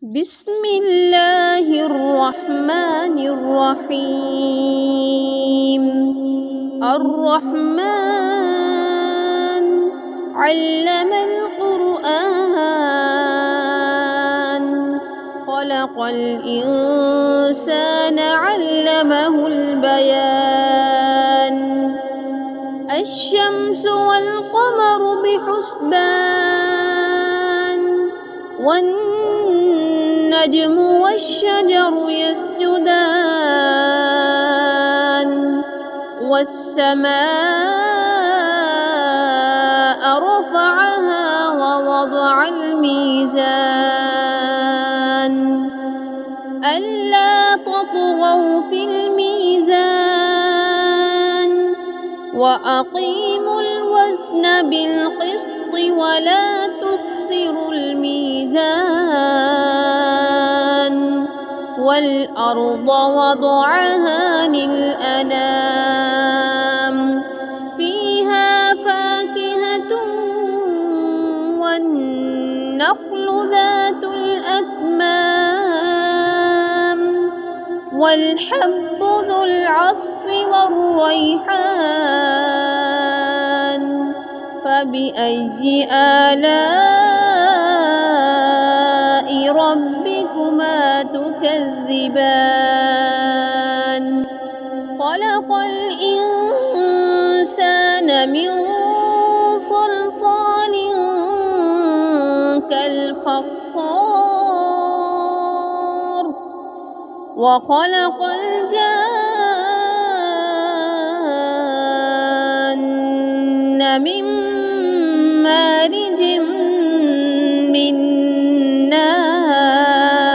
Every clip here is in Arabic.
بسم الله الرحمن الرحيم. الرحمن علم القرآن، خلق الإنسان علمه البيان. الشمس والقمر بحسبان، والنجم والشجر يسجدان، والسماء رفعها ووضع الميزان ألا تطغوا في الميزان، وأقيموا الوزن بالقسط ولا تخسروا الميزان. والأرض وضعها للأنام، فيها فاكهة والنخل ذات الأكمام، والحب ذو العصف والريحان. فبأي آلاء ربكما تكذبان؟ خلق الإنسان من صلصال كالفخار، وخلق الجان من مارج من نار.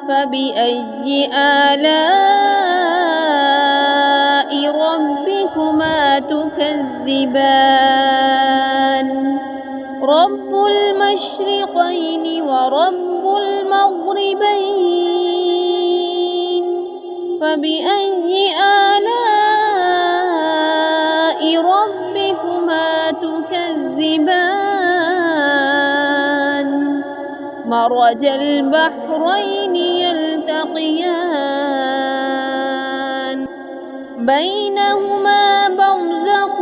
فبأي آلاء ربكما تكذبان؟ رب المشرقين ورب المغربين، فبأي آلاء ربكما تكذبان؟ مرج البحرين يلتقيان، بينهما برزخ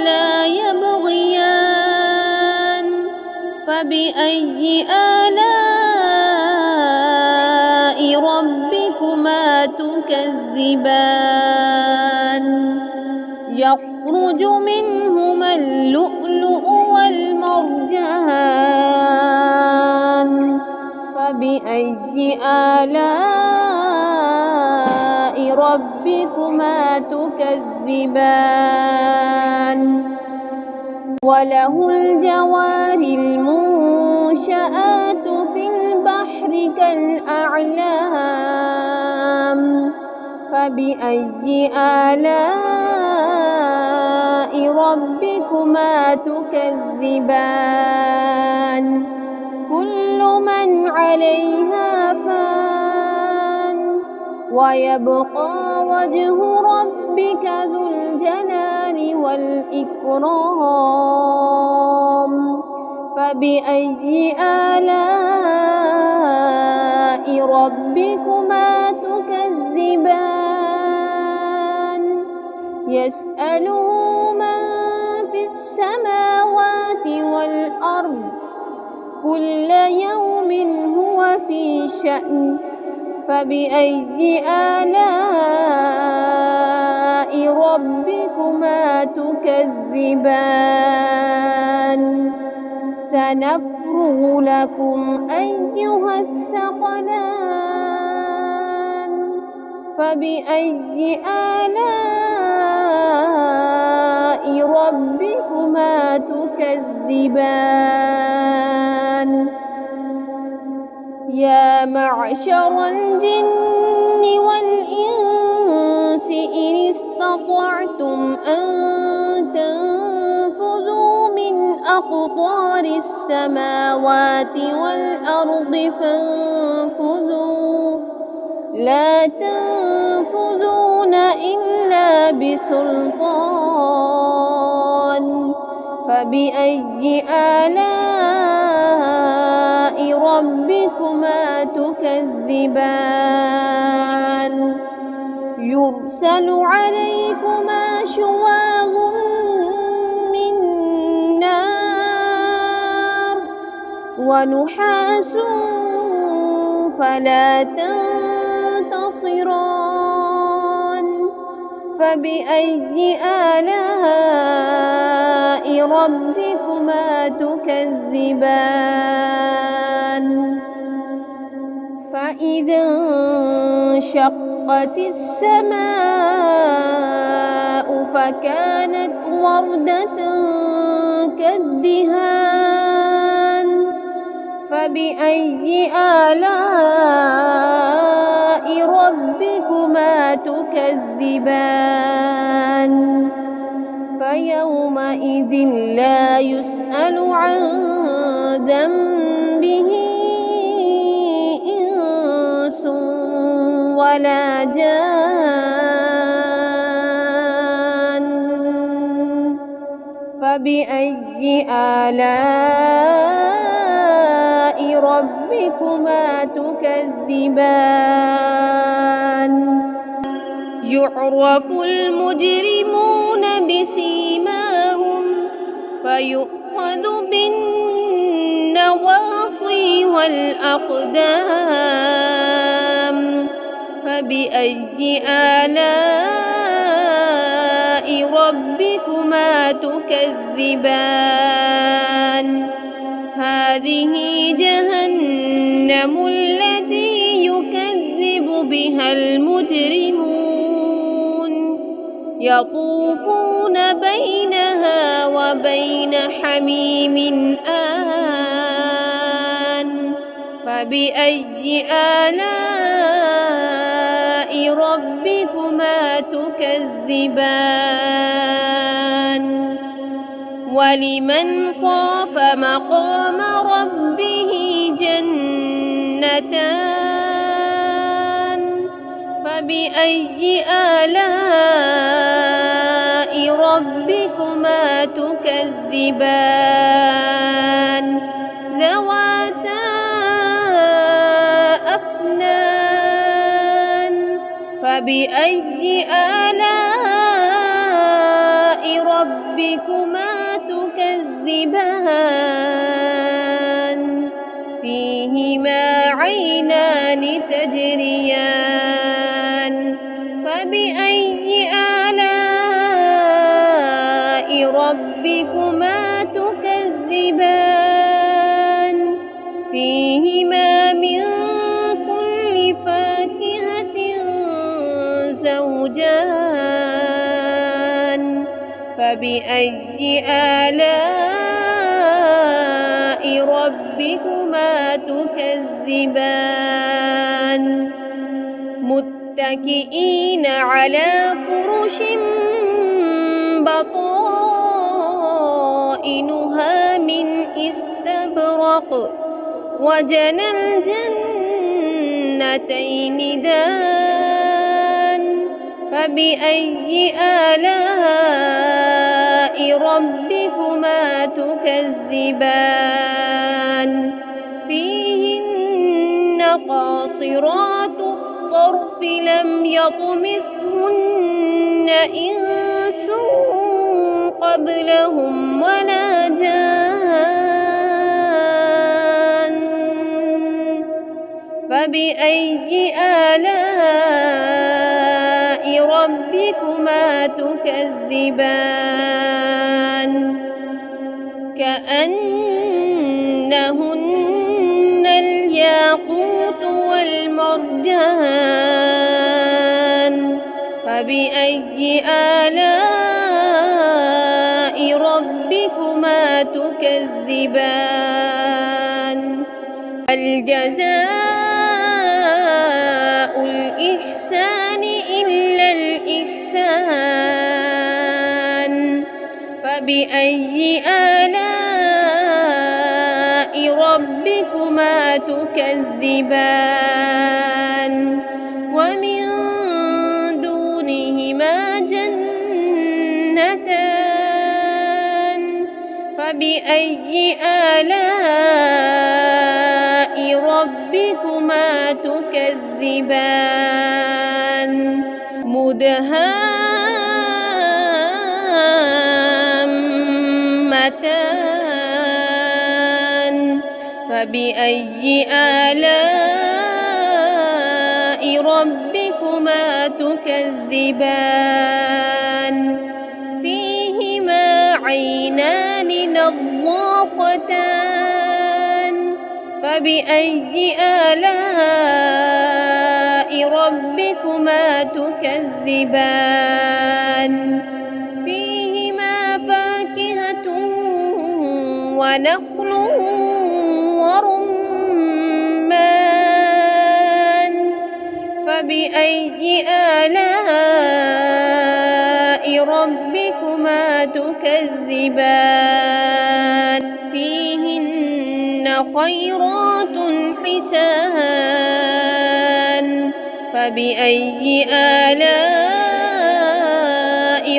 لا يبغيان. فبأي آلاء ربكما تكذبان؟ يخرج منهما اللؤلؤ والمرجان. فبأي آلاء ربكما تكذبان؟ وله الجوار المنشآت في البحر كالأعلام. فبأي آلاء ربكما تكذبان؟ كل من عليها فان، ويبقى وجه ربك ذو الجلال والإكرام. فبأي آلاء ربكما تكذبان؟ يسأله من في السماوات والأرض، كل يوم هو في شأن. فبأي آلاء ربكما تكذبان؟ سنفرغ لكم أيها الثقلان. فبأي آلاء ربكما تكذبان؟ يا معشر الجن والإنس إن استطعتم أن تنفذوا من أقطار السماوات والأرض فانفذوا، لا تنفذون إلا بسلطان. فبأي آلاء ربكما تكذبان يرسل عليكما شواظ من نار ونحاس فلا تنتصران فبأي آلاء ربكما تكذبان فإذا انشقت السماء فكانت وردة كالدهان فبأي آلاء ربكما تكذبان فيومئذ لا يسأل عن ذنبه إنس ولا جان فبأي آلاء ربكما تكذبان يعرف المجرمون بسيماهم فيؤخذ بالنواصي والأقدام فبأي آلاء ربكما تكذبان هذه جهنم التي يكذب بها المجرمون يطوفون بينها وبين حميم آن فبأي آلاء ربكما تكذبان ولمن خاف مقام ربه جنتان فبأي آلاء ربكما تكذبان ذواتا أفنان فبأي آلاء ربكما تكذبان فيهما عينان تجريان فبأي آلاء ربكما تكذبان فيهما من كل فاكهة زوجان فبأي آلاء ربكما تكذبان متكئين على فرش بطائنها من استبرق وجنى الجنتين دان فبأي آلاء ربكما تكذبان فيهن قاصرات الطرف لم يطمثهن إنس قبلهم ولا جان فبأي آلاء ربكما تكذبان كأنهن الياقوت والمرجان فبأي آلاء ربكما تكذبان الجزاء الإحسان إلا الإحسان فبأي آلاء ربكما تكذبان ومن دونهما جنتان فبأي آلاء ربكما تكذبان مدهامتان فبأي آلاء ربكما تكذبان فيهما عينان نضاختان فبأي آلاء ربكما تكذبان فيهما فاكهة ونخل ورمان فبأي آلاء ربكما تكذبان فيهن خيرات حسان فبأي آلاء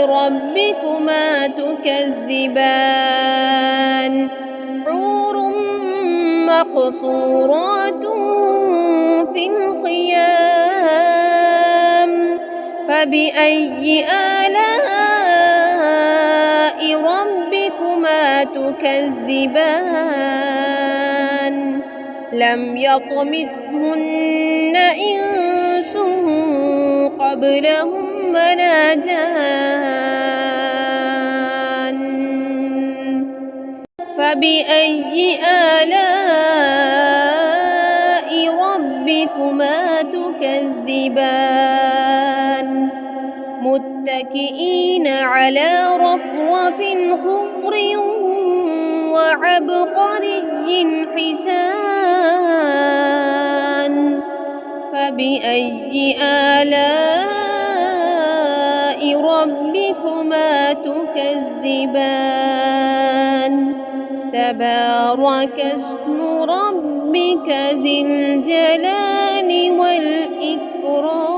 ربكما تكذبان حور مقصورات في الخيام فبأي آلاء ربكما تكذبان لم يطمثهن إنس قبلهم ولا جان فبأي آلاء ربكما تكذبان متكئين على رفرف خضر وعبقري حسان فبأي آلاء ربكما تكذبان تبارك اسم ربك ذي الجلال والإكرام